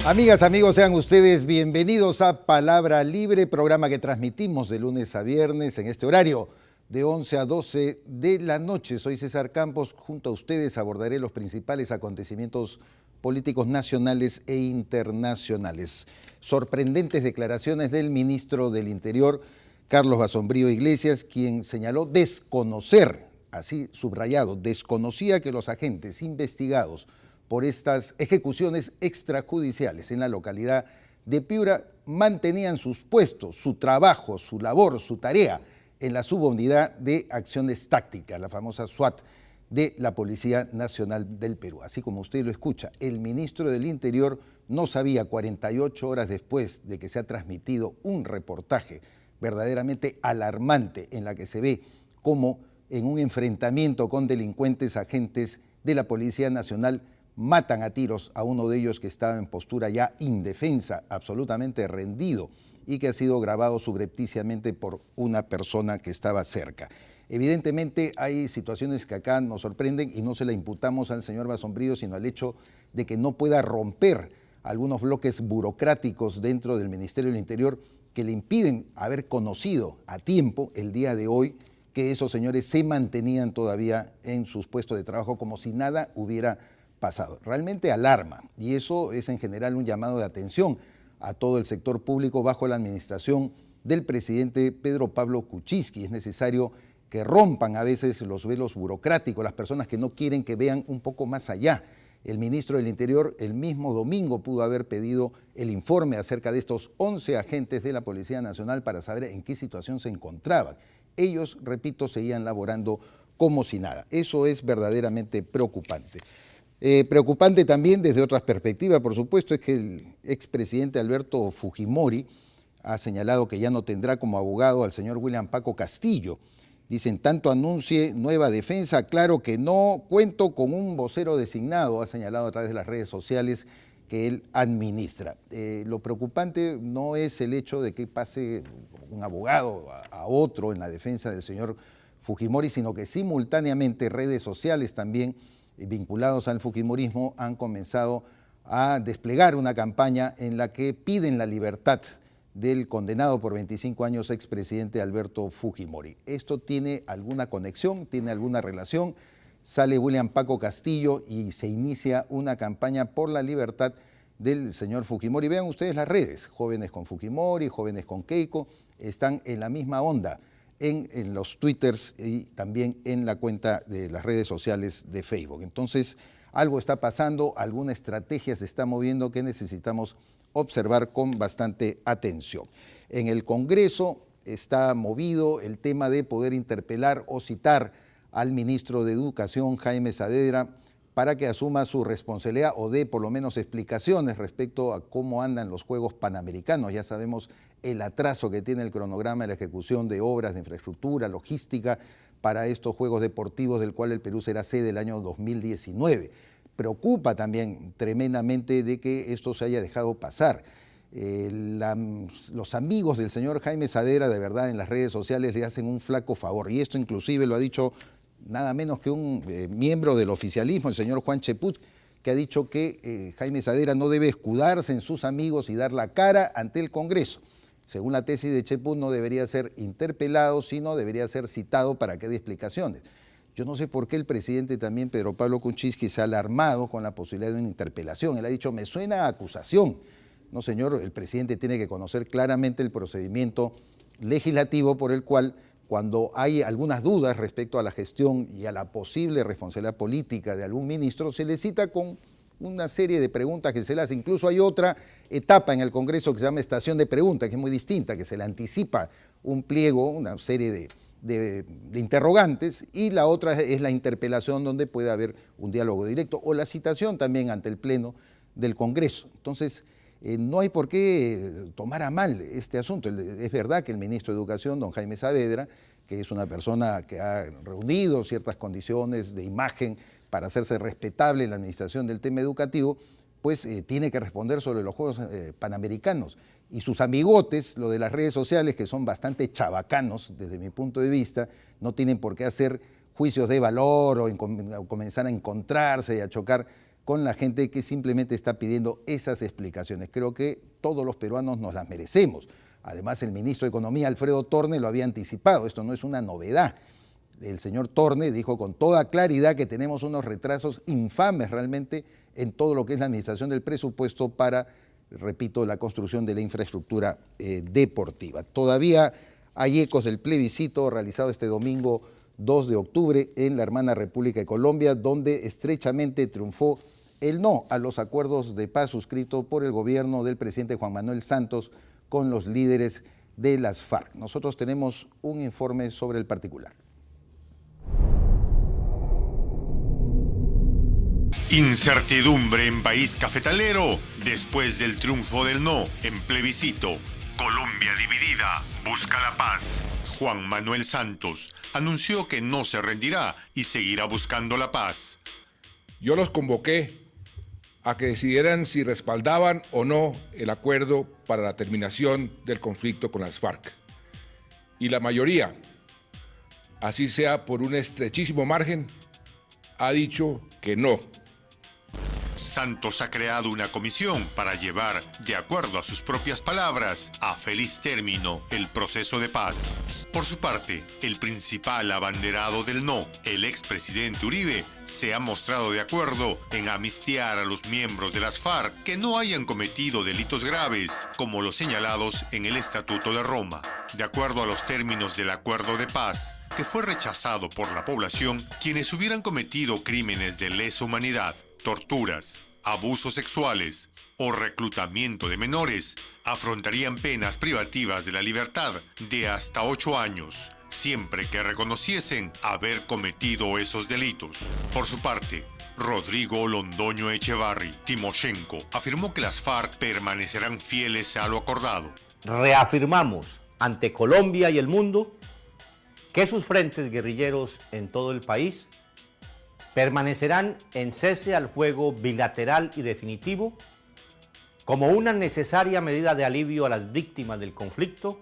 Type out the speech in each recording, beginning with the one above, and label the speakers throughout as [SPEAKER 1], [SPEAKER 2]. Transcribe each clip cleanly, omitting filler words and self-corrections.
[SPEAKER 1] Amigas, amigos, sean ustedes bienvenidos a Palabra Libre, programa que transmitimos de lunes a viernes en este horario de 11 a 12 de la noche. Soy César Campos, junto a ustedes abordaré los principales acontecimientos políticos nacionales e internacionales. Sorprendentes declaraciones del ministro del Interior, Carlos Basombrío Iglesias, quien señaló desconocer, así subrayado, desconocía que los agentes investigados por estas ejecuciones extrajudiciales en la localidad de Piura mantenían sus puestos, su trabajo, su labor, su tarea en la subunidad de acciones tácticas, la famosa SWAT de la Policía Nacional del Perú. Así como usted lo escucha, el ministro del Interior no sabía 48 horas después de que se ha transmitido un reportaje verdaderamente alarmante en la que se ve cómo en un enfrentamiento con delincuentes agentes de la Policía Nacional matan a tiros a uno de ellos que estaba en postura ya indefensa, absolutamente rendido, y que ha sido grabado subrepticiamente por una persona que estaba cerca. Evidentemente hay situaciones que acá nos sorprenden y no se la imputamos al señor Basombrío, sino al hecho de que no pueda romper algunos bloques burocráticos dentro del Ministerio del Interior que le impiden haber conocido a tiempo el día de hoy que esos señores se mantenían todavía en sus puestos de trabajo como si nada hubiera pasado. Realmente alarma, y eso es en general un llamado de atención a todo el sector público bajo la administración del presidente Pedro Pablo Kuczynski. Es necesario que rompan a veces los velos burocráticos, las personas que no quieren que vean un poco más allá. El ministro del Interior el mismo domingo pudo haber pedido el informe acerca de estos 11 agentes de la Policía Nacional para saber en qué situación se encontraban. Ellos, repito, seguían laborando como si nada. Eso es verdaderamente preocupante. Preocupante también desde otras perspectivas, por supuesto, es que el expresidente Alberto Fujimori ha señalado que ya no tendrá como abogado al señor William Paco Castillo. Dicen, tanto anuncie nueva defensa, claro que no, cuento con un vocero designado, ha señalado a través de las redes sociales que él administra. Lo preocupante no es el hecho de que pase un abogado a otro en la defensa del señor Fujimori, sino que simultáneamente redes sociales también vinculados al fujimorismo han comenzado a desplegar una campaña en la que piden la libertad del condenado por 25 años expresidente Alberto Fujimori. ¿Esto tiene alguna conexión? ¿Tiene alguna relación? Sale William Paco Castillo y se inicia una campaña por la libertad del señor Fujimori. Vean ustedes las redes, jóvenes con Fujimori, jóvenes con Keiko, están en la misma onda en los twitters y también en la cuenta de las redes sociales de Facebook. Entonces, algo está pasando, alguna estrategia se está moviendo que necesitamos observar con bastante atención. En el Congreso está movido el tema de poder interpelar o citar al ministro de Educación, Jaime Saavedra, para que asuma su responsabilidad o dé por lo menos explicaciones respecto a cómo andan los Juegos Panamericanos. Ya sabemos el atraso que tiene el cronograma de la ejecución de obras de infraestructura, logística para estos Juegos Deportivos, del cual el Perú será sede el año 2019. Preocupa también tremendamente de que esto se haya dejado pasar. Los amigos del señor Jaime Saavedra, de verdad, en las redes sociales le hacen un flaco favor, y esto inclusive lo ha dicho nada menos que un miembro del oficialismo, el señor Juan Cheput, que ha dicho que Jaime Saavedra no debe escudarse en sus amigos y dar la cara ante el Congreso. Según la tesis de Cheput, no debería ser interpelado, sino debería ser citado para que dé explicaciones. Yo no sé por qué el presidente también, Pedro Pablo Kuczynski, se ha alarmado con la posibilidad de una interpelación. Él ha dicho, me suena a acusación. No, señor, el presidente tiene que conocer claramente el procedimiento legislativo por el cual, cuando hay algunas dudas respecto a la gestión y a la posible responsabilidad política de algún ministro, se le cita con una serie de preguntas que se le hace. Incluso hay otra etapa en el Congreso que se llama estación de preguntas, que es muy distinta, que se le anticipa un pliego, una serie de interrogantes, y la otra es la interpelación, donde puede haber un diálogo directo, o la citación también ante el Pleno del Congreso. Entonces, no hay por qué tomar a mal este asunto. Es verdad que el ministro de Educación, don Jaime Saavedra, que es una persona que ha reunido ciertas condiciones de imagen para hacerse respetable en la administración del tema educativo, pues tiene que responder sobre los Juegos Panamericanos. Y sus amigotes, lo de las redes sociales, que son bastante chabacanos desde mi punto de vista, no tienen por qué hacer juicios de valor o comenzar a encontrarse y a chocar con la gente que simplemente está pidiendo esas explicaciones. Creo que todos los peruanos nos las merecemos. Además, el ministro de Economía, Alfredo Torne, lo había anticipado. Esto no es una novedad. El señor Torne dijo con toda claridad que tenemos unos retrasos infames realmente en todo lo que es la administración del presupuesto para, repito, la construcción de la infraestructura deportiva. Todavía hay ecos del plebiscito realizado este domingo 2 de octubre en la hermana República de Colombia, donde estrechamente triunfó el no a los acuerdos de paz suscritos por el gobierno del presidente Juan Manuel Santos con los líderes de las FARC. Nosotros tenemos un informe sobre el particular.
[SPEAKER 2] Incertidumbre en país cafetalero después del triunfo del no en plebiscito. Colombia dividida busca la paz. Juan Manuel Santos anunció que no se rendirá y seguirá buscando la paz.
[SPEAKER 3] Yo los convoqué a que decidieran si respaldaban o no el acuerdo para la terminación del conflicto con las FARC. Y la mayoría, así sea por un estrechísimo margen, ha dicho que no.
[SPEAKER 2] Santos ha creado una comisión para llevar, de acuerdo a sus propias palabras, a feliz término el proceso de paz. Por su parte, el principal abanderado del no, el expresidente Uribe, se ha mostrado de acuerdo en amnistiar a los miembros de las FARC que no hayan cometido delitos graves, como los señalados en el Estatuto de Roma. De acuerdo a los términos del acuerdo de paz, que fue rechazado por la población, quienes hubieran cometido crímenes de lesa humanidad, torturas, abusos sexuales o reclutamiento de menores, afrontarían penas privativas de la libertad de hasta 8 años, siempre que reconociesen haber cometido esos delitos. Por su parte, Rodrigo Londoño Echevarri Timoshenko afirmó que las FARC permanecerán fieles a lo acordado.
[SPEAKER 4] Reafirmamos ante Colombia y el mundo que sus frentes guerrilleros en todo el país permanecerán en cese al fuego bilateral y definitivo como una necesaria medida de alivio a las víctimas del conflicto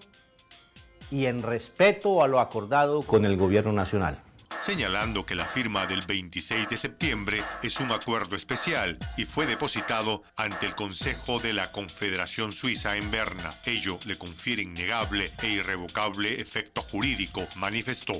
[SPEAKER 4] y en respeto a lo acordado con el gobierno nacional.
[SPEAKER 2] Señalando que la firma del 26 de septiembre es un acuerdo especial y fue depositado ante el Consejo de la Confederación Suiza en Berna. Ello le confiere innegable e irrevocable efecto jurídico, manifestó.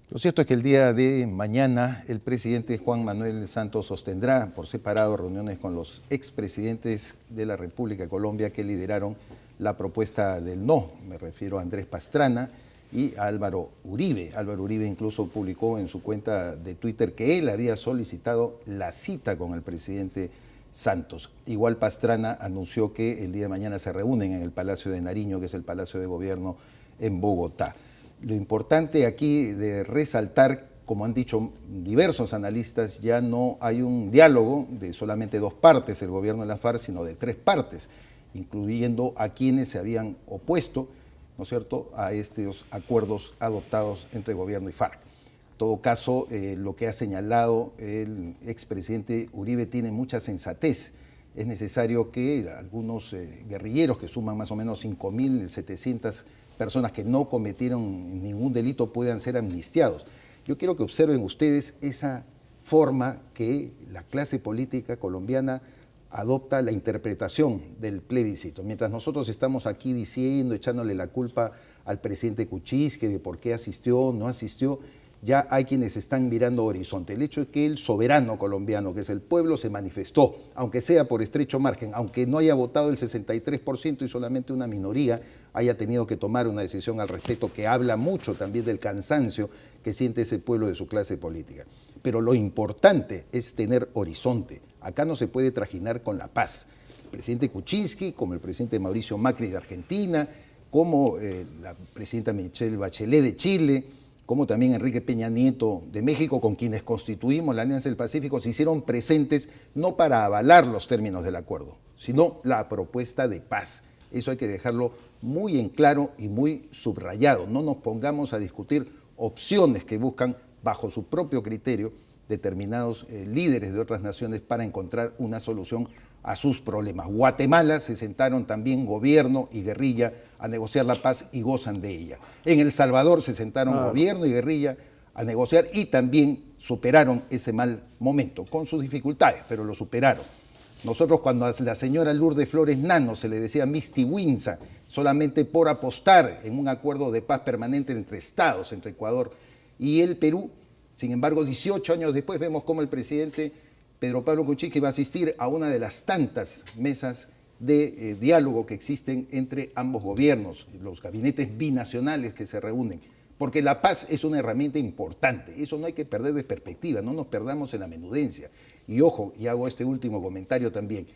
[SPEAKER 1] Lo cierto es que el día de mañana el presidente Juan Manuel Santos sostendrá por separado reuniones con los expresidentes de la República de Colombia que lideraron la propuesta del no. Me refiero a Andrés Pastrana y a Álvaro Uribe. Álvaro Uribe incluso publicó en su cuenta de Twitter que él había solicitado la cita con el presidente Santos. Igual Pastrana anunció que el día de mañana se reúnen en el Palacio de Nariño, que es el Palacio de Gobierno en Bogotá. Lo importante aquí de resaltar, como han dicho diversos analistas, ya no hay un diálogo de solamente 2 partes, el gobierno de la FARC, sino de 3 partes, incluyendo a quienes se habían opuesto, ¿no es cierto?, a estos acuerdos adoptados entre gobierno y FARC. En todo caso, lo que ha señalado el expresidente Uribe tiene mucha sensatez. Es necesario que algunos guerrilleros que suman más o menos 5.700 personas que no cometieron ningún delito puedan ser amnistiados. Yo quiero que observen ustedes esa forma que la clase política colombiana adopta la interpretación del plebiscito. Mientras nosotros estamos aquí diciendo, echándole la culpa al presidente Kuczynski de por qué asistió, no asistió, ya hay quienes están mirando horizonte. El hecho es que el soberano colombiano, que es el pueblo, se manifestó, aunque sea por estrecho margen, aunque no haya votado el 63% y solamente una minoría haya tenido que tomar una decisión al respecto, que habla mucho también del cansancio que siente ese pueblo de su clase política. Pero lo importante es tener horizonte. Acá no se puede trajinar con la paz. El presidente Kuczynski, como el presidente Mauricio Macri de Argentina, como la presidenta Michelle Bachelet de Chile, como también Enrique Peña Nieto de México, con quienes constituimos la Alianza del Pacífico, se hicieron presentes no para avalar los términos del acuerdo, sino la propuesta de paz. Eso hay que dejarlo muy en claro y muy subrayado. No nos pongamos a discutir opciones que buscan, bajo su propio criterio, determinados líderes de otras naciones para encontrar una solución a sus problemas. Guatemala se sentaron también gobierno y guerrilla a negociar la paz y gozan de ella. En El Salvador se sentaron gobierno y guerrilla a negociar y también superaron ese mal momento, con sus dificultades, pero lo superaron. Nosotros cuando a la señora Lourdes Flores Nano se le decía Misty Winza, solamente por apostar en un acuerdo de paz permanente entre estados, entre Ecuador y el Perú, sin embargo, 18 años después vemos cómo el presidente Pedro Pablo Kuczynski va a asistir a una de las tantas mesas de diálogo que existen entre ambos gobiernos, los gabinetes binacionales que se reúnen, porque la paz es una herramienta importante, eso no hay que perder de perspectiva, no nos perdamos en la menudencia. Y ojo, y hago este último comentario también,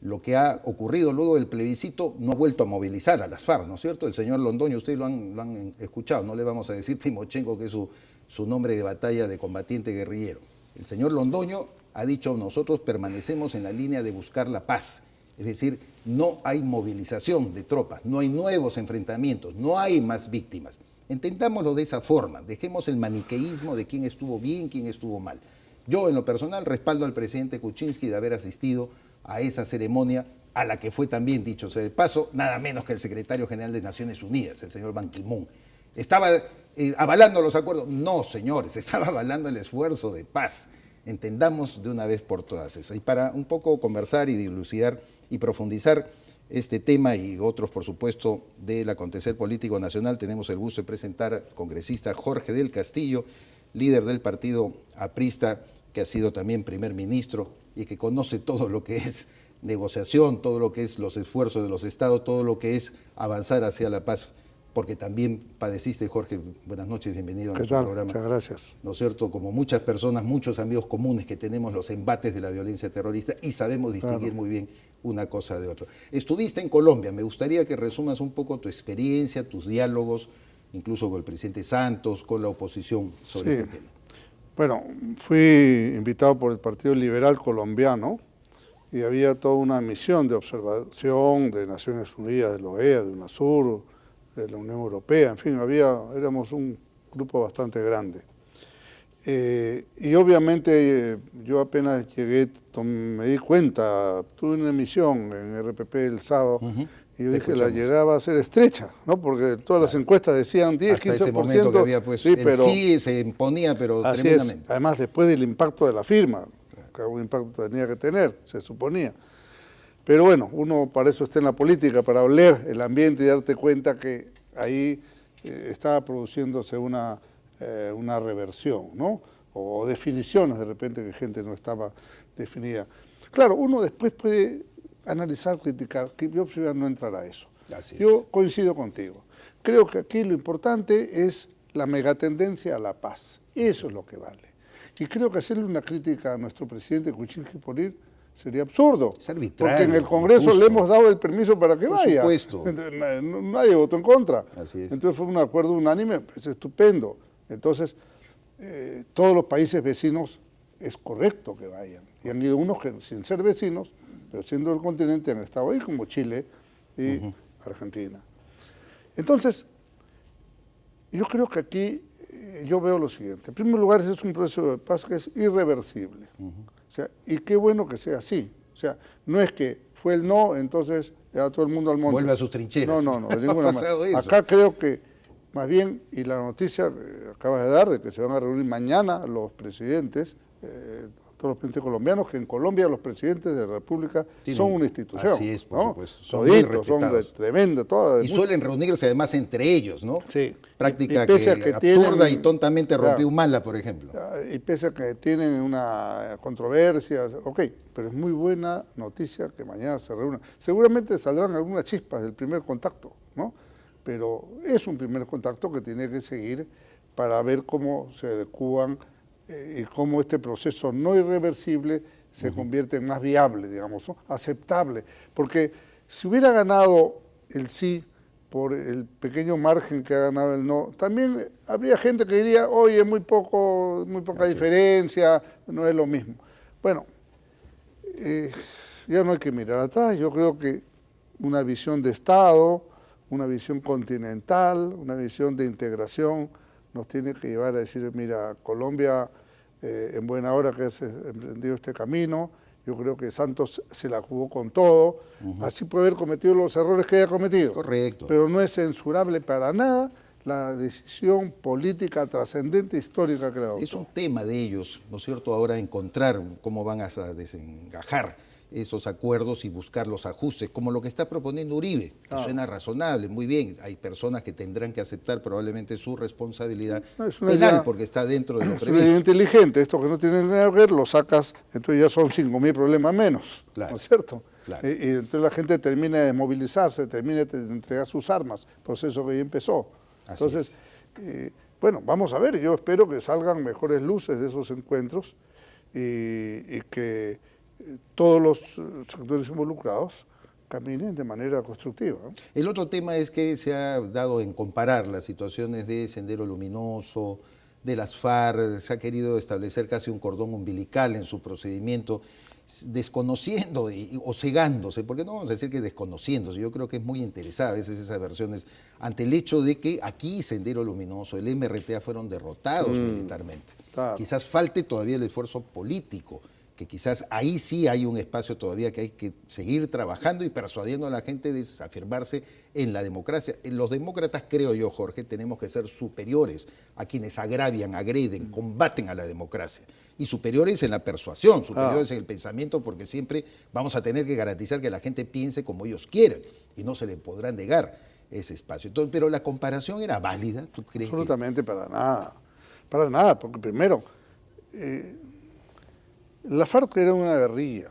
[SPEAKER 1] lo que ha ocurrido luego del plebiscito no ha vuelto a movilizar a las FARC, ¿no es cierto? El señor Londoño, ustedes lo han escuchado, no le vamos a decir Timochenko, que es su nombre de batalla de combatiente guerrillero. El señor Londoño ha dicho, nosotros permanecemos en la línea de buscar la paz, es decir, no hay movilización de tropas, no hay nuevos enfrentamientos, no hay más víctimas. Entendámoslo de esa forma, dejemos el maniqueísmo de quién estuvo bien, quién estuvo mal. Yo, en lo personal, respaldo al presidente Kuczynski de haber asistido a esa ceremonia, a la que fue también, dicho sea de paso, nada menos que el secretario general de Naciones Unidas, el señor Ban Ki-moon. ¿Estaba avalando los acuerdos? No, señores, estaba avalando el esfuerzo de paz. Entendamos de una vez por todas eso. Y para un poco conversar y dilucidar y profundizar este tema y otros, por supuesto, del acontecer político nacional, tenemos el gusto de presentar al congresista Jorge del Castillo, líder del partido aprista, que ha sido también primer ministro y que conoce todo lo que es negociación, todo lo que es los esfuerzos de los estados, todo lo que es avanzar hacia la paz, porque también padeciste, Jorge. Buenas noches, bienvenido a nuestro programa.
[SPEAKER 5] Muchas gracias.
[SPEAKER 1] ¿No es cierto? Como muchas personas, muchos amigos comunes que tenemos los embates de la violencia terrorista y sabemos distinguir muy bien una cosa de otra. Estuviste en Colombia, me gustaría que resumas un poco tu experiencia, tus diálogos, incluso con el presidente Santos, con la oposición sobre este tema.
[SPEAKER 5] Bueno, fui invitado por el Partido Liberal Colombiano y había toda una misión de observación de Naciones Unidas, de la OEA, de UNASUR, de la Unión Europea, en fin, éramos un grupo bastante grande. Y obviamente yo apenas llegué, me di cuenta, tuve una emisión en RPP el sábado, y yo dije, la llegada va a ser estrecha, ¿no? Porque todas las encuestas decían 10,
[SPEAKER 1] hasta
[SPEAKER 5] 15%.
[SPEAKER 1] Ese momento que había, pues, sí se imponía, pero tremendamente.
[SPEAKER 5] Es. Además, después del impacto de la firma, que algún impacto tenía que tener, se suponía. Pero bueno, uno para eso está en la política, para oler el ambiente y darte cuenta que ahí estaba produciéndose una reversión, ¿no? O definiciones de repente que gente no estaba definida. Claro, uno después puede analizar, criticar, que yo prefiero no entrar a eso. Yo coincido contigo. Creo que aquí lo importante es la megatendencia a la paz. Eso es lo que vale. Y creo que hacerle una crítica a nuestro presidente Kuczynski por ir sería absurdo.
[SPEAKER 1] Es arbitrario,
[SPEAKER 5] porque en el Congreso
[SPEAKER 1] injusto.
[SPEAKER 5] le hemos dado el permiso para que vaya.
[SPEAKER 1] Por supuesto.
[SPEAKER 5] Nadie votó en contra.
[SPEAKER 1] Así es.
[SPEAKER 5] Entonces fue un acuerdo unánime, es estupendo. Entonces, todos los países vecinos es correcto que vayan. Y han ido unos que sin ser vecinos, pero siendo del continente, han estado ahí, como Chile y Argentina. Entonces, yo creo que aquí yo veo lo siguiente. En primer lugar, ese es un proceso de paz que es irreversible. O sea, y qué bueno que sea así. O sea, no es que fue el no, entonces ya todo el mundo al monte.
[SPEAKER 1] Vuelve a sus trincheras.
[SPEAKER 5] No, de ninguna manera. Acá creo que, más bien, y la noticia que acabas de dar, de que se van a reunir mañana los presidentes, todos los presidentes colombianos, que en Colombia los presidentes de la República son una institución.
[SPEAKER 1] Así es, por supuesto.
[SPEAKER 5] Son muy respetados. Son tremenda, toda.
[SPEAKER 1] Y suelen reunirse además entre ellos, ¿no?
[SPEAKER 5] Sí.
[SPEAKER 1] Práctica
[SPEAKER 5] y pese
[SPEAKER 1] que
[SPEAKER 5] a que
[SPEAKER 1] absurda
[SPEAKER 5] tienen,
[SPEAKER 1] y tontamente rompió Humala, por ejemplo.
[SPEAKER 5] Y pese a que tienen una controversia, ok, pero es muy buena noticia que mañana se reúnan. Seguramente saldrán algunas chispas del primer contacto, ¿no? Pero es un primer contacto que tiene que seguir para ver cómo se adecúan y cómo este proceso no irreversible se convierte en más viable, digamos, ¿no? Aceptable. Porque si hubiera ganado el sí por el pequeño margen que ha ganado el no, también habría gente que diría, oye, muy poca diferencia, no es lo mismo. Bueno, ya no hay que mirar atrás. Yo creo que una visión de Estado, una visión continental, una visión de integración, nos tiene que llevar a decir, mira, Colombia en buena hora que has emprendido este camino, yo creo que Santos se la jugó con todo, así puede haber cometido los errores que haya cometido.
[SPEAKER 1] Correcto.
[SPEAKER 5] Pero no es censurable para nada la decisión política trascendente histórica que le adoptó.
[SPEAKER 1] Es un tema de ellos, ¿no es cierto?, ahora encontrar cómo van a desengajar esos acuerdos y buscar los ajustes, como lo que está proponiendo Uribe, que suena razonable, muy bien. Hay personas que tendrán que aceptar probablemente su responsabilidad penal porque está dentro de lo previsto.
[SPEAKER 5] Es una idea inteligente, esto que no tienen nada que ver, lo sacas, entonces ya son 5.000 problemas menos, claro, ¿no es cierto? Claro. Y entonces la gente termina de movilizarse, termina de entregar sus armas, proceso que ya empezó. Entonces, bueno, vamos a ver, yo espero que salgan mejores luces de esos encuentros y que todos los sectores involucrados caminen de manera constructiva, ¿no?
[SPEAKER 1] El otro tema es que se ha dado en comparar las situaciones de Sendero Luminoso, de las FARC, se ha querido establecer casi un cordón umbilical en su procedimiento, desconociendo o cegándose, porque no vamos a decir que desconociéndose, yo creo que es muy interesada a veces esas versiones, ante el hecho de que aquí Sendero Luminoso, el MRTA fueron derrotados militarmente. Claro. Quizás falte todavía el esfuerzo político, que quizás ahí sí hay un espacio todavía que hay que seguir trabajando y persuadiendo a la gente de afirmarse en la democracia. Los demócratas, creo yo, Jorge, tenemos que ser superiores a quienes agravian, agreden, combaten a la democracia. Y superiores en la persuasión, superiores en el pensamiento, porque siempre vamos a tener que garantizar que la gente piense como ellos quieran y no se le podrá negar ese espacio. Entonces, pero la comparación era válida, ¿tú crees?
[SPEAKER 5] Absolutamente para nada, porque primero... la FARC era una guerrilla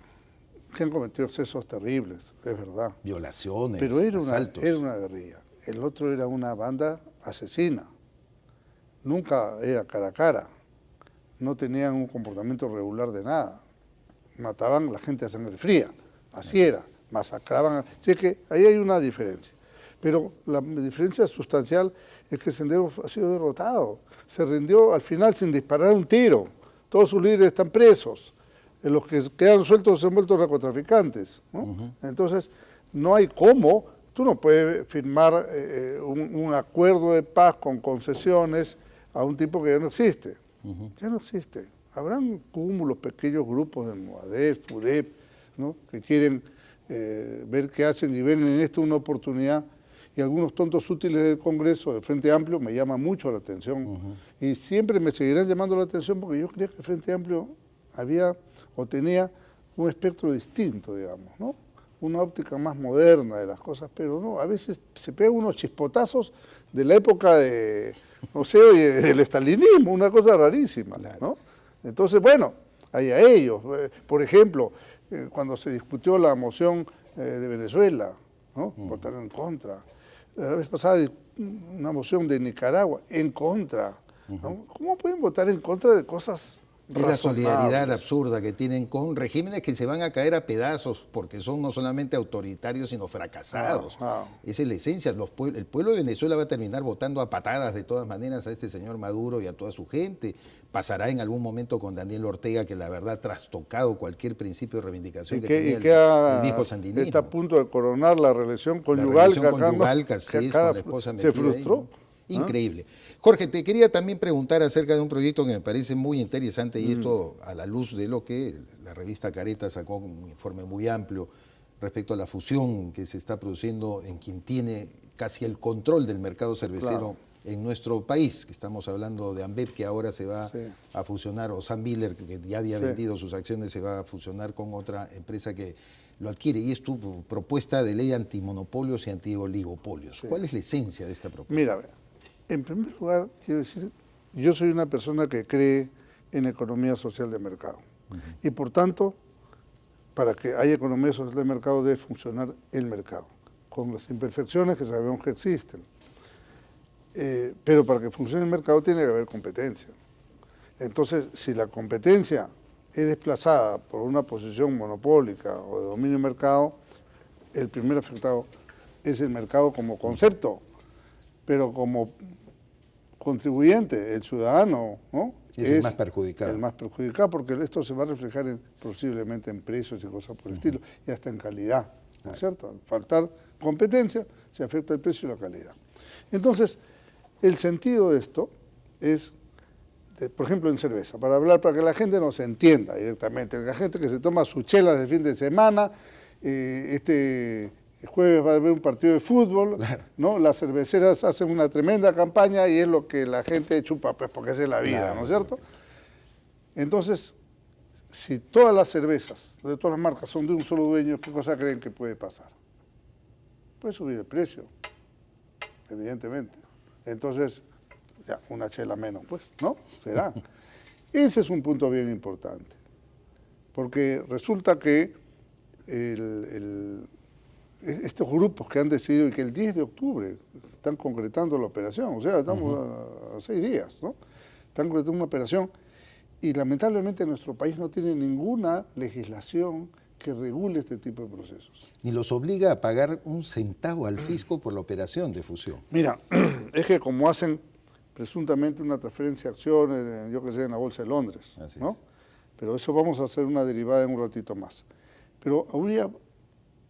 [SPEAKER 5] que han cometido excesos terribles, es verdad.
[SPEAKER 1] Violaciones,
[SPEAKER 5] pero era
[SPEAKER 1] asaltos.
[SPEAKER 5] Era una guerrilla. El otro era una banda asesina. Nunca era cara a cara. No tenían un comportamiento regular de nada. Mataban a la gente a sangre fría. Así era. Masacraban. Así que ahí hay una diferencia. Pero la diferencia sustancial es que Sendero ha sido derrotado. Se rindió al final sin disparar un tiro. Todos sus líderes están presos. Los que quedan sueltos se han vuelto narcotraficantes, ¿no? Entonces, no hay cómo, tú no puedes firmar un acuerdo de paz con concesiones a un tipo que ya no existe. Ya no existe. Habrán cúmulos, pequeños grupos de MOADEF, FUDEP, ¿no?, que quieren ver qué hacen y ven en esto una oportunidad. Y algunos tontos útiles del Congreso, del Frente Amplio, me llaman mucho la atención. Y siempre me seguirán llamando la atención porque yo creía que el Frente Amplio había o tenía un espectro distinto, digamos, ¿no? Una óptica más moderna de las cosas, pero no, a veces se pegan unos chispotazos de la época de, no sé, del estalinismo, una cosa rarísima, ¿no? Entonces, bueno, hay a ellos. Por ejemplo, cuando se discutió la moción de Venezuela, ¿no? Votaron en contra. La vez pasada una moción de Nicaragua, en contra, ¿no? ¿Cómo pueden votar en contra de cosas
[SPEAKER 1] Es la solidaridad absurda que tienen con regímenes que se van a caer a pedazos porque son no solamente autoritarios, sino fracasados? Esa es la esencia. El pueblo de Venezuela va a terminar votando a patadas de todas maneras a este señor Maduro y a toda su gente. Pasará en algún momento con Daniel Ortega, que la verdad ha trastocado cualquier principio de reivindicación que tenía el viejo sandinismo.
[SPEAKER 5] Está a punto de coronar la relación conyugal,
[SPEAKER 1] con la esposa
[SPEAKER 5] se frustró.
[SPEAKER 1] Increíble. Jorge, te quería también preguntar acerca de un proyecto que me parece muy interesante y esto a la luz de lo que la revista Careta sacó un informe muy amplio respecto a la fusión que se está produciendo en quien tiene casi el control del mercado cervecero en nuestro país, que estamos hablando de Ambev, que ahora se va a fusionar, o Sam Miller, que ya había vendido sus acciones, se va a fusionar con otra empresa que lo adquiere, y es tu propuesta de ley antimonopolios y antioligopolios. ¿Cuál es la esencia de esta propuesta?
[SPEAKER 5] Mira, en primer lugar, quiero decir, yo soy una persona que cree en economía social de mercado. Y por tanto, para que haya economía social de mercado debe funcionar el mercado, con las imperfecciones que sabemos que existen. Pero para que funcione el mercado tiene que haber competencia. Entonces, si la competencia es desplazada por una posición monopólica o de dominio del mercado, el primer afectado es el mercado como concepto, pero como contribuyente, el ciudadano, ¿no?
[SPEAKER 1] Es el más perjudicado.
[SPEAKER 5] El más perjudicado, porque esto se va a reflejar posiblemente en precios y cosas por el estilo, y hasta en calidad, ¿no es cierto? Al faltar competencia, se afecta el precio y la calidad. Entonces, el sentido de esto es, por ejemplo, en cerveza, para que la gente nos entienda directamente, la gente que se toma sus chelas del fin de semana, este el jueves va a haber un partido de fútbol,
[SPEAKER 1] Claro.
[SPEAKER 5] ¿no? Las cerveceras hacen una tremenda campaña y es lo que la gente chupa, pues porque esa es la vida,
[SPEAKER 1] Claro.
[SPEAKER 5] ¿no es cierto? Entonces, si todas las cervezas de todas las marcas son de un solo dueño, ¿qué cosa creen que puede pasar? Puede subir el precio, evidentemente. Entonces, ya, una chela menos, pues, ¿no? Será. Ese es un punto bien importante, porque resulta que estos grupos que han decidido y que el 10 de octubre están concretando la operación, o sea, estamos a 6 días, ¿no? Están concretando una operación y lamentablemente nuestro país no tiene ninguna legislación que regule este tipo de procesos.
[SPEAKER 1] Ni los obliga a pagar un centavo al fisco por la operación de fusión.
[SPEAKER 5] Mira, es que como hacen presuntamente una transferencia de acciones, yo que sé, en la Bolsa de Londres,
[SPEAKER 1] Así
[SPEAKER 5] ¿no?
[SPEAKER 1] es.
[SPEAKER 5] Pero eso vamos a hacer una derivada en un ratito más. Pero habría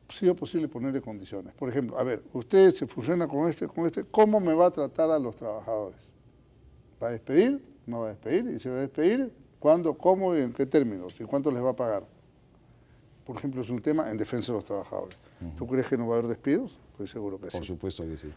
[SPEAKER 5] sido posible ponerle condiciones. Por ejemplo, a ver, usted se fusiona con este, ¿cómo me va a tratar a los trabajadores? ¿Va a despedir? ¿No va a despedir? ¿Y se va a despedir? ¿Cuándo? ¿Cómo? ¿Y en qué términos? ¿Y cuánto les va a pagar? Por ejemplo, es un tema en defensa de los trabajadores. ¿Tú crees que no va a haber despidos? Estoy seguro que sí.
[SPEAKER 1] Por supuesto que sí.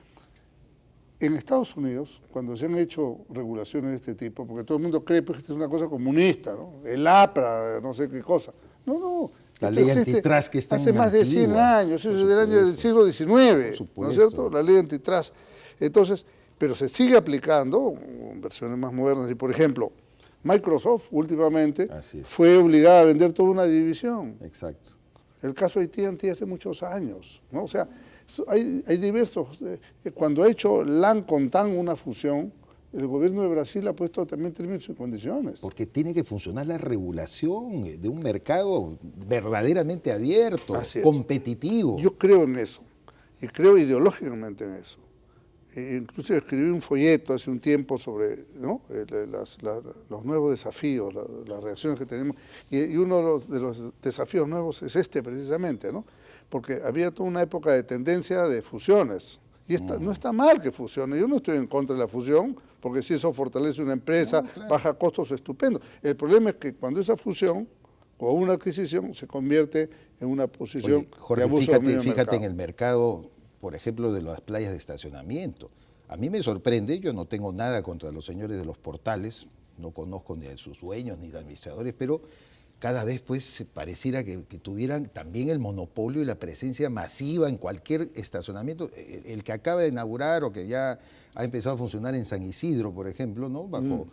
[SPEAKER 5] En Estados Unidos, cuando se han hecho regulaciones de este tipo, porque todo el mundo cree pues, que esta es una cosa comunista, ¿no? El APRA, no sé qué cosa. No.
[SPEAKER 1] La
[SPEAKER 5] esto
[SPEAKER 1] ley
[SPEAKER 5] existe
[SPEAKER 1] antitrust que está
[SPEAKER 5] hace más de 100 años, eso es del año del siglo XIX, ¿no es cierto? La ley antitrust. Entonces, pero se sigue aplicando en versiones más modernas. Y por ejemplo, Microsoft últimamente fue obligada a vender toda una división.
[SPEAKER 1] Exacto.
[SPEAKER 5] El caso de AT&T hace muchos años, ¿no? O sea, hay diversos. Cuando ha hecho LAN con TAN una fusión, el gobierno de Brasil ha puesto también términos y condiciones.
[SPEAKER 1] Porque tiene que funcionar la regulación de un mercado verdaderamente abierto, competitivo.
[SPEAKER 5] Yo creo en eso, y creo ideológicamente en eso. Incluso escribí un folleto hace un tiempo sobre, ¿no? Los nuevos desafíos, las reacciones que tenemos, y uno de los desafíos nuevos es este precisamente, ¿no? Porque había toda una época de tendencia de fusiones, y no está mal que fusione, yo no estoy en contra de la fusión, porque si eso fortalece una empresa, baja costos, estupendo. El problema es que cuando esa fusión o una adquisición se convierte en una posición
[SPEAKER 1] Jorge,
[SPEAKER 5] de abuso de dominio
[SPEAKER 1] fíjate en
[SPEAKER 5] mercado.
[SPEAKER 1] el mercado, por ejemplo, de las playas de estacionamiento. A mí me sorprende, yo no tengo nada contra los señores de los portales, no conozco ni a sus dueños ni de administradores, pero cada vez pues pareciera que tuvieran también el monopolio y la presencia masiva en cualquier estacionamiento. El que acaba de inaugurar o que ya ha empezado a funcionar en San Isidro, por ejemplo, ¿no? Bajo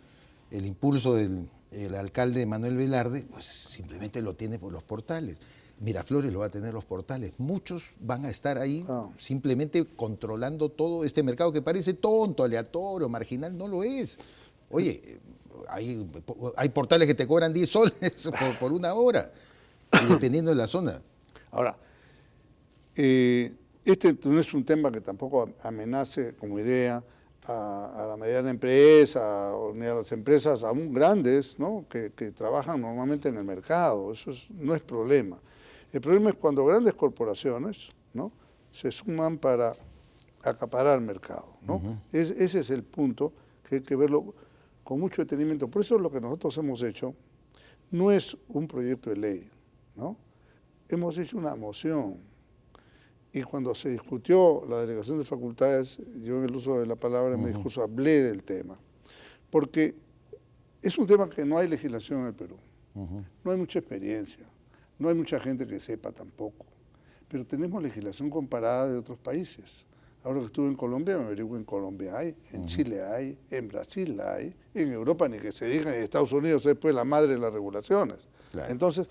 [SPEAKER 1] el impulso del alcalde Manuel Velarde, pues simplemente lo tiene por los portales. Miraflores lo va a tener los portales. Muchos van a estar ahí simplemente controlando todo este mercado que parece tonto, aleatorio, marginal, no lo es. Oye, hay portales que te cobran 10 soles por una hora, dependiendo de la zona.
[SPEAKER 5] Ahora, este no es un tema que tampoco amenace como idea a la mediana empresa ni a las empresas aún grandes, ¿no? que trabajan normalmente en el mercado. Eso no es problema. El problema es cuando grandes corporaciones, ¿no? se suman para acaparar el mercado, ¿no? Ese es el punto que hay que verlo con mucho detenimiento. Por eso lo que nosotros hemos hecho no es un proyecto de ley, ¿no? Hemos hecho una moción. Y cuando se discutió la delegación de facultades, yo en el uso de la palabra en mi discurso hablé del tema. Porque es un tema que no hay legislación en el Perú. No hay mucha experiencia. No hay mucha gente que sepa tampoco. Pero tenemos legislación comparada de otros países. Ahora que estuve en Colombia, me averiguo, en Colombia hay, en Chile hay, en Brasil hay, en Europa ni que se diga, en Estados Unidos es pues la madre de las regulaciones. Claro. Entonces,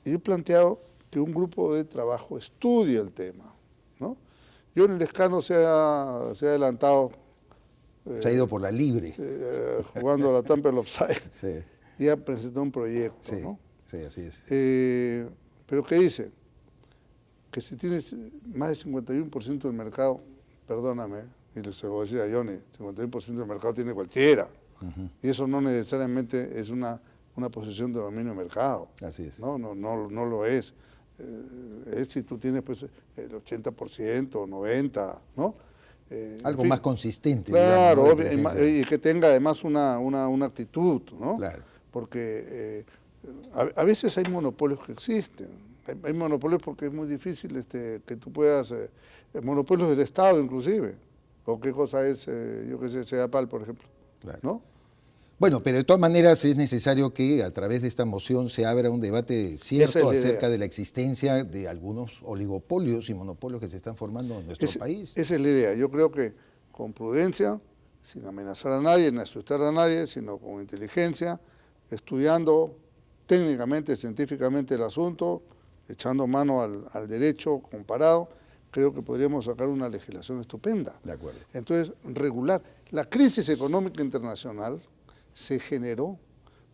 [SPEAKER 5] yo he planteado que un grupo de trabajo estudie el tema, ¿no? Yo en el escano se ha adelantado.
[SPEAKER 1] Se ha ido por la libre.
[SPEAKER 5] Jugando a la Tampa el Offside.
[SPEAKER 1] Sí.
[SPEAKER 5] Y ha presentado un proyecto, ¿no?
[SPEAKER 1] Sí, así es.
[SPEAKER 5] Pero ¿qué dice? Que si tienes más del 51% del mercado, perdóname, y se lo voy a decir a Johnny, 51% del mercado tiene cualquiera. Y eso no necesariamente es una posición de dominio de mercado.
[SPEAKER 1] Así es.
[SPEAKER 5] No lo es. Es si tú tienes pues el 80%, 90%, ¿no?
[SPEAKER 1] Algo más consistente.
[SPEAKER 5] Claro,
[SPEAKER 1] digamos, ¿no?
[SPEAKER 5] y que tenga además una actitud, ¿no?
[SPEAKER 1] Claro.
[SPEAKER 5] Porque a veces hay monopolios que existen. hay monopolios porque es muy difícil que tú puedas, monopolios del Estado inclusive, o qué cosa es, yo qué sé, Sedapal, por ejemplo,
[SPEAKER 1] Claro.
[SPEAKER 5] ¿no?
[SPEAKER 1] Bueno, pero de todas maneras es necesario que a través de esta moción se abra un debate
[SPEAKER 5] Esa
[SPEAKER 1] cierto
[SPEAKER 5] es la
[SPEAKER 1] acerca
[SPEAKER 5] idea.
[SPEAKER 1] de la existencia de algunos oligopolios y monopolios que se están formando en nuestro país.
[SPEAKER 5] Esa es la idea. Yo creo que con prudencia, sin amenazar a nadie, ni asustar a nadie, sino con inteligencia, estudiando técnicamente, científicamente el asunto, echando mano al derecho comparado, creo que podríamos sacar una legislación estupenda.
[SPEAKER 1] De acuerdo.
[SPEAKER 5] Entonces, regular. La crisis económica internacional se generó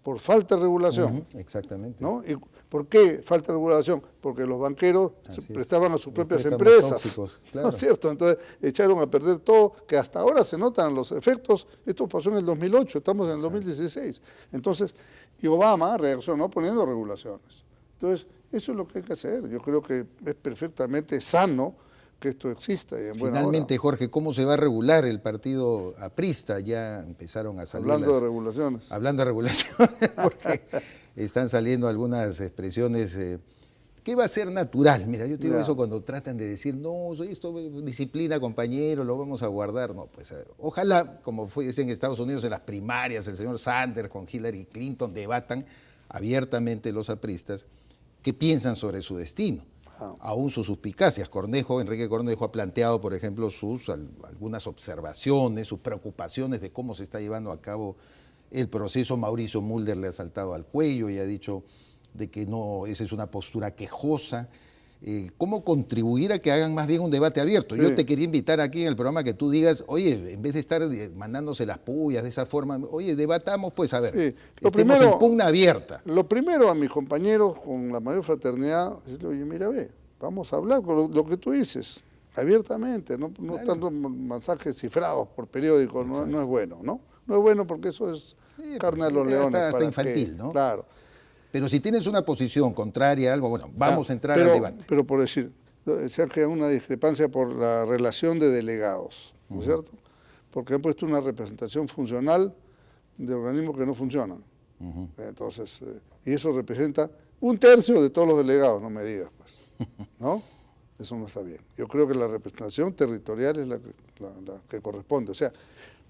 [SPEAKER 5] por falta de regulación.
[SPEAKER 1] Ujú, exactamente.
[SPEAKER 5] ¿No? ¿Y por qué falta de regulación? Porque los banqueros
[SPEAKER 1] Así
[SPEAKER 5] se
[SPEAKER 1] es.
[SPEAKER 5] prestaban a sus
[SPEAKER 1] Los
[SPEAKER 5] propias
[SPEAKER 1] préstamos
[SPEAKER 5] empresas.
[SPEAKER 1] tóxicos,
[SPEAKER 5] ¿No
[SPEAKER 1] claro.
[SPEAKER 5] es cierto? Entonces echaron a perder todo, que hasta ahora se notan los efectos. Esto pasó en el 2008, estamos en el 2016. Entonces, y Obama reaccionó poniendo regulaciones. Entonces, eso es lo que hay que hacer. Yo creo que es perfectamente sano que esto exista. Y en buena
[SPEAKER 1] Finalmente,
[SPEAKER 5] hora.
[SPEAKER 1] Jorge, ¿cómo se va a regular el partido aprista? Ya empezaron a salir
[SPEAKER 5] Hablando de regulaciones.
[SPEAKER 1] Hablando de regulaciones, porque están saliendo algunas expresiones que va a ser natural. Mira, yo te digo
[SPEAKER 5] Ya.
[SPEAKER 1] eso cuando tratan de decir, no, esto es disciplina, compañero, lo vamos a guardar. No, pues ojalá, como fue en Estados Unidos en las primarias, el señor Sanders con Hillary Clinton debatan abiertamente los apristas qué piensan sobre su destino. Aún sus suspicacias. Enrique Cornejo ha planteado, por ejemplo, algunas observaciones, sus preocupaciones de cómo se está llevando a cabo el proceso. Mauricio Mulder le ha saltado al cuello y ha dicho de que no, esa es una postura quejosa. ¿Cómo contribuir a que hagan más bien un debate abierto?
[SPEAKER 5] Sí.
[SPEAKER 1] Yo te quería invitar aquí en el programa que tú digas, oye, en vez de estar mandándose las pullas de esa forma, oye, debatamos, pues a ver,
[SPEAKER 5] Sí. Lo
[SPEAKER 1] estemos
[SPEAKER 5] primero-
[SPEAKER 1] en pugna abierta.
[SPEAKER 5] Lo primero a mis compañeros con la mayor fraternidad es decirle, oye, mira, ve, vamos a hablar con lo que tú dices, abiertamente, no
[SPEAKER 1] Claro.
[SPEAKER 5] tanto mensajes cifrados por periódico, no es bueno, ¿no? No es bueno porque eso es
[SPEAKER 1] Sí,
[SPEAKER 5] carne de
[SPEAKER 1] porque
[SPEAKER 5] los leones.
[SPEAKER 1] hasta
[SPEAKER 5] ¿para
[SPEAKER 1] infantil,
[SPEAKER 5] qué?
[SPEAKER 1] ¿no?
[SPEAKER 5] Claro.
[SPEAKER 1] Pero si tienes una posición contraria a algo, bueno, vamos a entrar
[SPEAKER 5] pero,
[SPEAKER 1] al debate.
[SPEAKER 5] Pero por decir, se ha creado una discrepancia por la relación de delegados, ¿no es cierto? Porque han puesto una representación funcional de organismos que no funcionan. Entonces, y eso representa 1/3 de todos los delegados, no me digas, pues, ¿no? Eso no está bien. Yo creo que la representación territorial es la que corresponde, o sea,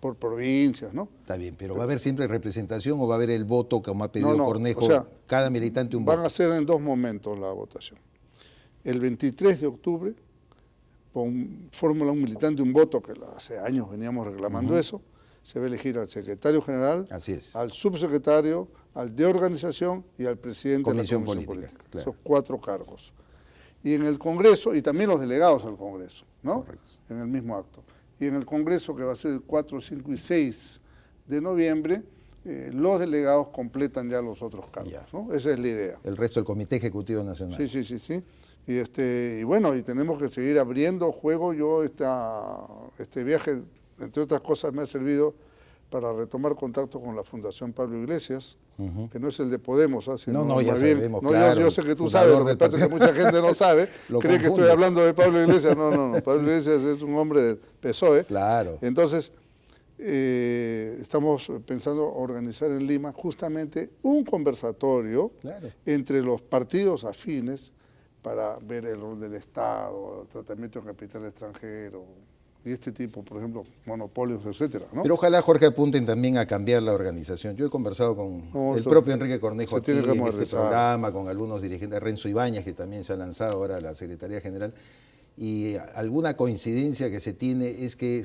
[SPEAKER 5] por provincias, ¿no?
[SPEAKER 1] Está bien, pero ¿va a haber siempre representación o va a haber el voto, como ha pedido
[SPEAKER 5] No,
[SPEAKER 1] Cornejo,
[SPEAKER 5] o sea,
[SPEAKER 1] cada militante un
[SPEAKER 5] Van
[SPEAKER 1] voto?
[SPEAKER 5] a ser en 2 momentos la votación. El 23 de octubre, con fórmula un militante, un voto, que hace años veníamos reclamando eso, se va a elegir al secretario general,
[SPEAKER 1] Así es.
[SPEAKER 5] al subsecretario, al de organización y al presidente
[SPEAKER 1] Comisión
[SPEAKER 5] de la Comisión
[SPEAKER 1] política,
[SPEAKER 5] Política.
[SPEAKER 1] claro.
[SPEAKER 5] Esos 4 cargos. Y en el Congreso, y también los delegados al Congreso, ¿no?
[SPEAKER 1] Correcto.
[SPEAKER 5] En el mismo acto. Y en el Congreso, que va a ser el 4, 5 y 6 de noviembre, los delegados completan ya los otros cargos,
[SPEAKER 1] Ya.
[SPEAKER 5] ¿no? Esa es la idea.
[SPEAKER 1] El resto del Comité Ejecutivo Nacional.
[SPEAKER 5] Sí. Y bueno, y tenemos que seguir abriendo juego. Yo este viaje, entre otras cosas, me ha servido para retomar contacto con la Fundación Pablo Iglesias, que no es el de Podemos, sino
[SPEAKER 1] No, ya
[SPEAKER 5] más bien,
[SPEAKER 1] sabemos,
[SPEAKER 5] no,
[SPEAKER 1] claro,
[SPEAKER 5] yo sé que tú
[SPEAKER 1] fundador
[SPEAKER 5] sabes, lo que
[SPEAKER 1] del
[SPEAKER 5] pasa es que
[SPEAKER 1] partido.
[SPEAKER 5] mucha gente no sabe,
[SPEAKER 1] Lo
[SPEAKER 5] cree que estoy
[SPEAKER 1] confunde.
[SPEAKER 5] hablando de Pablo Iglesias. No, Pablo Iglesias es un hombre del PSOE.
[SPEAKER 1] Claro.
[SPEAKER 5] Entonces, estamos pensando organizar en Lima justamente un conversatorio
[SPEAKER 1] Claro.
[SPEAKER 5] entre los partidos afines para ver el rol del Estado, el tratamiento de capital extranjero y este tipo, por ejemplo, monopolios, etcétera, ¿no?
[SPEAKER 1] Pero ojalá, Jorge, apunten también a cambiar la organización. Yo he conversado con
[SPEAKER 5] No,
[SPEAKER 1] el
[SPEAKER 5] eso
[SPEAKER 1] propio Enrique Cornejo
[SPEAKER 5] se
[SPEAKER 1] aquí
[SPEAKER 5] tiene que
[SPEAKER 1] en este
[SPEAKER 5] modernizar.
[SPEAKER 1] programa, con algunos dirigentes, Renzo Ibáñez, que también se ha lanzado ahora a la Secretaría General, y alguna coincidencia que se tiene es que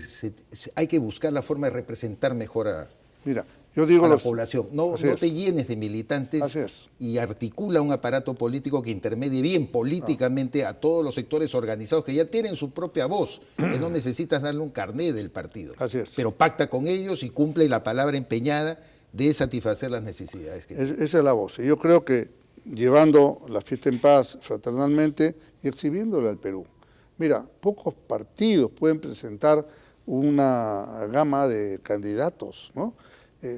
[SPEAKER 1] hay que buscar la forma de representar mejor a
[SPEAKER 5] Mira, yo digo
[SPEAKER 1] la población. No
[SPEAKER 5] así es.
[SPEAKER 1] te llenes de militantes
[SPEAKER 5] Así es.
[SPEAKER 1] y articula un aparato político que intermedie bien políticamente a todos los sectores organizados que ya tienen su propia voz, que no necesitas darle un carné del partido.
[SPEAKER 5] Así es.
[SPEAKER 1] Pero pacta con ellos y cumple la palabra empeñada de satisfacer las necesidades que tienen.
[SPEAKER 5] Esa es la voz. Y yo creo que llevando la fiesta en paz fraternalmente y exhibiéndole al Perú. Mira, pocos partidos pueden presentar una gama de candidatos, ¿no?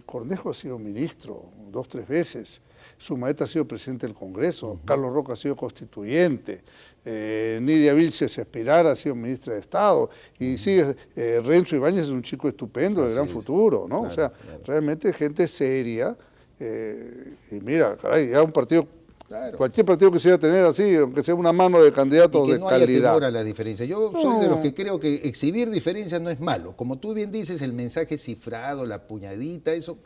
[SPEAKER 5] Cornejo ha sido ministro 2, 3 veces, Sumaeta ha sido presidente del Congreso, Carlos Roca ha sido constituyente, Nidia Vilches Espirar ha sido ministra de Estado, y sigue, Renzo Ibáñez es un chico estupendo, de
[SPEAKER 1] Así
[SPEAKER 5] gran
[SPEAKER 1] es.
[SPEAKER 5] futuro, ¿no?
[SPEAKER 1] Claro,
[SPEAKER 5] O sea,
[SPEAKER 1] claro.
[SPEAKER 5] realmente gente seria, y mira, caray, ya un partido
[SPEAKER 1] Claro.
[SPEAKER 5] Cualquier partido quisiera tener así, aunque sea una mano de candidatos
[SPEAKER 1] Y que
[SPEAKER 5] de
[SPEAKER 1] no haya
[SPEAKER 5] calidad.
[SPEAKER 1] temor a las diferencias. Yo soy de los que creo que exhibir diferencias no es malo. Como tú bien dices, el mensaje cifrado, la puñadita, eso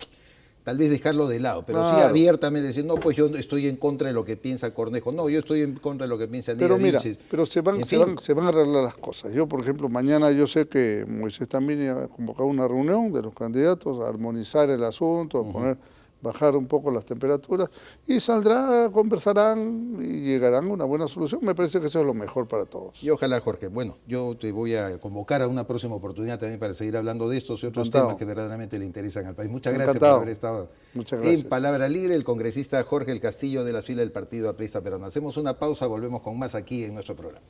[SPEAKER 1] tal vez dejarlo de lado, pero sí
[SPEAKER 5] Claro.
[SPEAKER 1] abiertamente decir, no, pues yo estoy en contra de lo que piensa Cornejo, no, yo estoy en contra de lo que piensa Aníbal
[SPEAKER 5] Pero mira,
[SPEAKER 1] Vilches.
[SPEAKER 5] pero se van a arreglar las cosas. Yo, por ejemplo, mañana yo sé que Moisés también ha convocado una reunión de los candidatos a armonizar el asunto, a bajar un poco las temperaturas, y saldrá, conversarán y llegarán a una buena solución. Me parece que eso es lo mejor para todos.
[SPEAKER 1] Y ojalá, Jorge, bueno, yo te voy a convocar a una próxima oportunidad también para seguir hablando de estos y otros
[SPEAKER 5] Encantado.
[SPEAKER 1] temas que verdaderamente le interesan al país. Muchas gracias
[SPEAKER 5] Encantado.
[SPEAKER 1] por haber estado
[SPEAKER 5] Muchas gracias.
[SPEAKER 1] en Palabra Libre. El congresista Jorge El Castillo de la fila del Partido Aprista Peruano. Hacemos una pausa, volvemos con más aquí en nuestro programa.